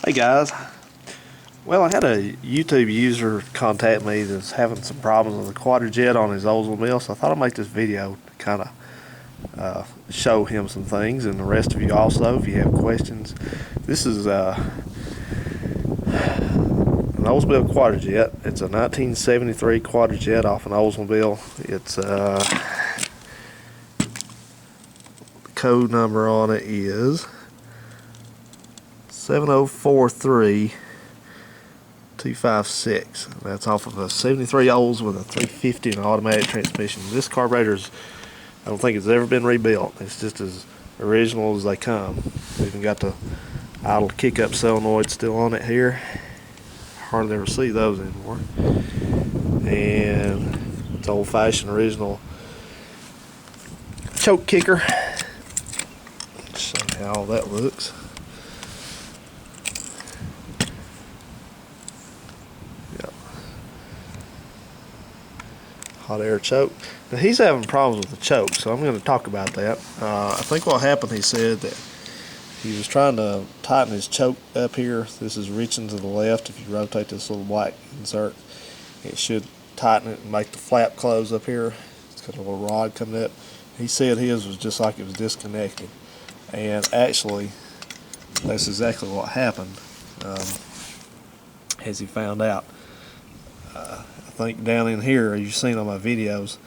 Hey guys, well, I had a YouTube user contact me that's having some problems with a quadrajet on his Oldsmobile, so I thought I'd make this video to kind of show him some things, and the rest of you also, if you have questions. This is an Oldsmobile quadrajet. It's a 1973 quadrajet off an Oldsmobile. It's the code number on it is 7043256. That's off of a 73 Olds with a 350 and automatic transmission. This carburetor's, I don't think it's ever been rebuilt. It's just as original as they come. We even got the idle kick-up solenoid still on it here. Hardly ever see those anymore. And it's old-fashioned original choke kicker. Show you how all that looks. Hot air choke. Now he's having problems with the choke, so I'm going to talk about that. I think what happened, he said that he was trying to tighten his choke up here. This is reaching to the left. If you rotate this little black insert, it should tighten it and make the flap close up here. It's got a little rod coming up. He said his was just like it was disconnected, and actually that's exactly what happened, as he found out. I think down in here, you've seen on my videos,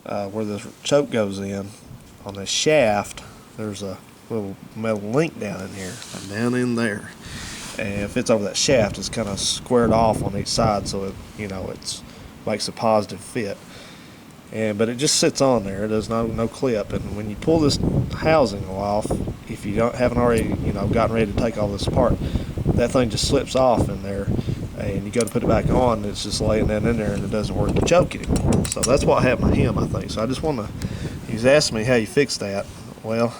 where the choke goes in, on the shaft, there's a little metal link down in here, and down in there. And if it's over that shaft, it's kind of squared off on each side, so it, it's makes a positive fit. But it just sits on there. There's no clip. And when you pull this housing off, if you haven't already, gotten ready to take all this apart, that thing just slips off in there. And you go to put it back on, and it's just laying down in there, and it doesn't work to choke anymore. So that's what happened to him, I think. So I just want to, he was asking me how you fix that. Well,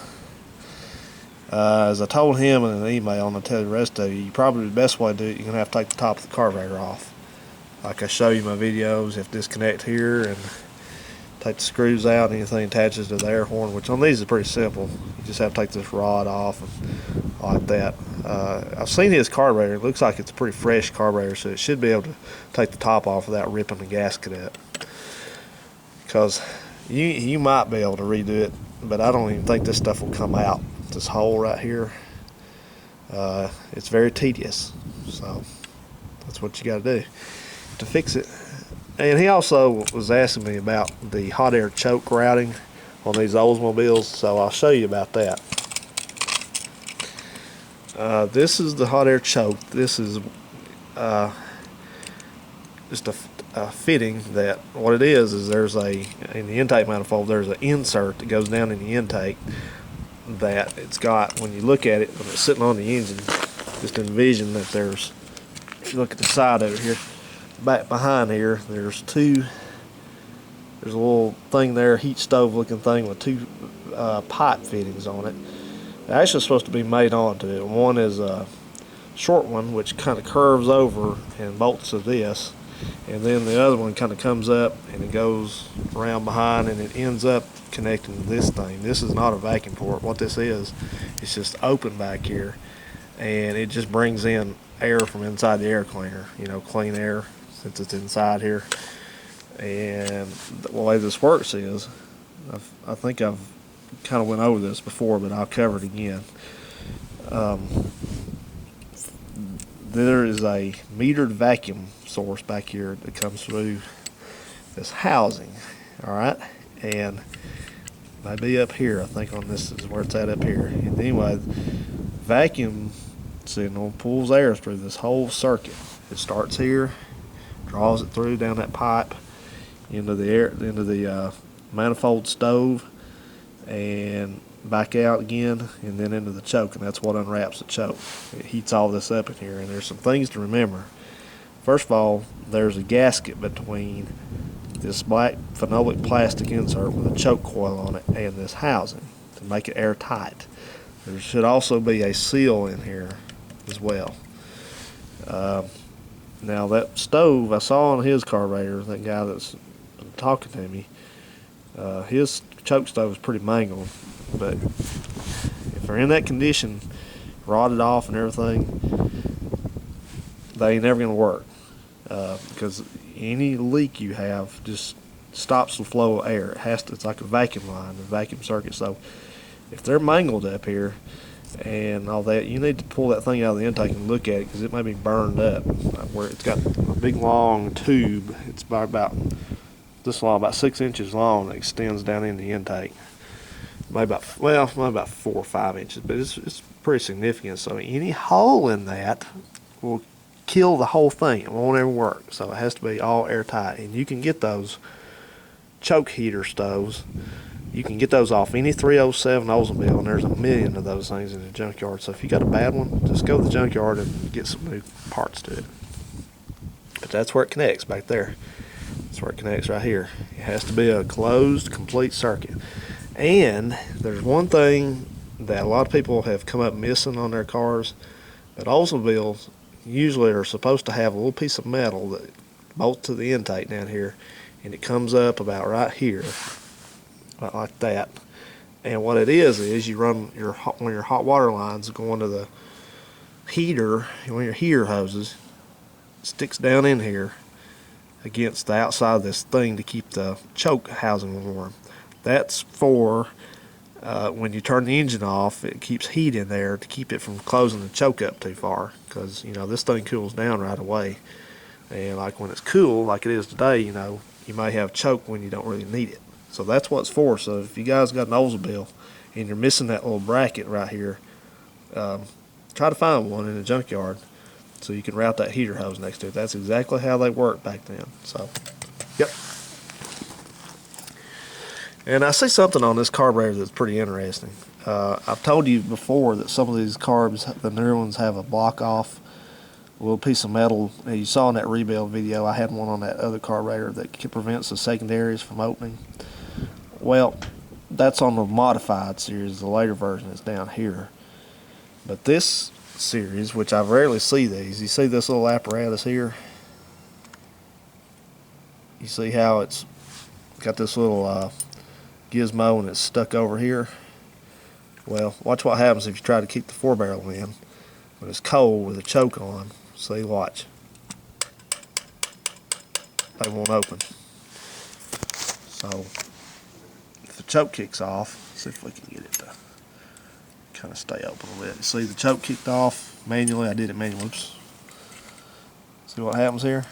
as I told him in an email, and I'll tell the rest of you, probably the best way to do it, you're going to have to take the top of the carburetor off. Like I show you in my videos, you have to disconnect here and take the screws out, and anything attaches to the air horn, which on these is pretty simple. You just have to take this rod off and like that. I've seen his carburetor. It looks like it's a pretty fresh carburetor, so it should be able to take the top off without ripping the gasket up. Because you might be able to redo it, but I don't even think this stuff will come out. This hole right here, it's very tedious. So that's what you got to do to fix it. And he also was asking me about the hot air choke routing on these Oldsmobiles, so I'll show you about that. This is the hot air choke. This is just a fitting that what it is there's in the intake manifold, there's an insert that goes down in the intake that it's got. When you look at it, when it's sitting on the engine, just envision that there's, if you look at the side over here, back behind here, there's a little thing there, heat stove looking thing with two pipe fittings on it. They're actually supposed to be made onto it. One is a short one which kind of curves over and bolts to this, and then the other one kind of comes up and it goes around behind, and it ends up connecting to this thing. This is not a vacuum port. What this is, it's just open back here, and it just brings in air from inside the air cleaner, clean air, since it's inside here. And the way this works is, I think I've kind of went over this before, but I'll cover it again. There is a metered vacuum source back here that comes through this housing, all right? And maybe up here, I think on this is where it's at up here. And anyway, vacuum signal pulls air through this whole circuit. It starts here, draws it through down that pipe into the manifold stove, and back out again, and then into the choke, and that's what unwraps the choke. It heats all this up in here, and there's some things to remember. First of all, there's a gasket between this black phenolic plastic insert with a choke coil on it and this housing to make it airtight. There should also be a seal in here as well. Now that stove I saw on his carburetor, that guy that's talking to me, his choke stove is pretty mangled, but if they're in that condition, rotted off and everything, they ain't never gonna work, because any leak you have just stops the flow of air. It has to. It's like a vacuum line, a vacuum circuit. So if they're mangled up here and all that, you need to pull that thing out of the intake and look at it, because it may be burned up. Where it's got a big long tube. It's about this long, about 6 inches long. That extends down in the intake. Maybe about 4 or 5 inches, but it's pretty significant. So any hole in that will kill the whole thing. It won't ever work. So it has to be all airtight. And you can get those choke heater stoves. You can get those off any 307 Oldsmobile, and there's a million of those things in the junkyard. So if you got a bad one, just go to the junkyard and get some new parts to it. But that's where it connects, back there. That's where it connects right here. It has to be a closed, complete circuit. And there's one thing that a lot of people have come up missing on their cars, but Oldsmobiles usually are supposed to have a little piece of metal that bolts to the intake down here, and it comes up about right here, right like that. And what it is you run one of your hot water lines going to the heater, one of your heater hoses, sticks down in here against the outside of this thing to keep the choke housing warm. That's for when you turn the engine off, it keeps heat in there to keep it from closing the choke up too far, because this thing cools down right away. And like when it's cool like it is today, you may have choke when you don't really need it. So that's what it's for. So if you guys got an Oldsmobile and you're missing that little bracket right here, try to find one in the junkyard so you can route that heater hose next to it. That's exactly how they worked back then. So, yep. And I see something on this carburetor that's pretty interesting. I've told you before that some of these carbs, the newer ones, have a block off, a little piece of metal. You saw in that rebuild video, I had one on that other carburetor that prevents the secondaries from opening. Well, that's on the modified series. The later version is down here. But this series, which I rarely see these, you see this little apparatus here? You see how it's got this little gizmo and it's stuck over here? Well, watch what happens if you try to keep the 4-barrel in when it's cold with a choke on. See, watch. They won't open. So if the choke kicks off, see if we can get it to kind of stay open a bit. See, the choke kicked off manually. I did it manually. Oops. See what happens here?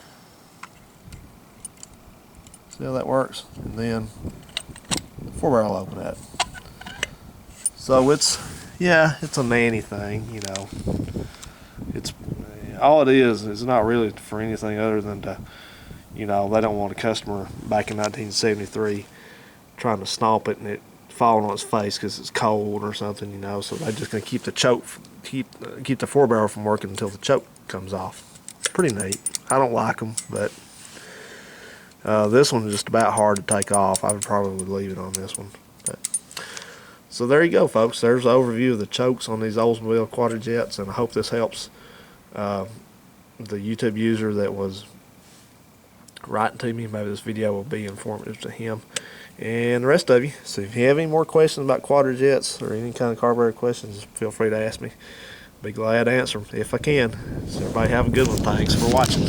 See how that works? And then 4-barrel open that. So it's a nanny thing, It's all it is. It's not really for anything other than to, they don't want a customer back in 1973 trying to stomp it and it falling on its face because it's cold or something, So they're just gonna keep the choke, keep the 4-barrel from working until the choke comes off. It's pretty neat. I don't like them, but this one is just about hard to take off. I would probably leave it on this one. So there you go, folks. There's an overview of the chokes on these Oldsmobile quadrajets, and I hope this helps the YouTube user that was writing to me. Maybe this video will be informative to him and the rest of you. So if you have any more questions about quadrajets or any kind of carburetor questions, feel free to ask me. Be glad to answer them if I can. So everybody have a good one. Thanks for watching.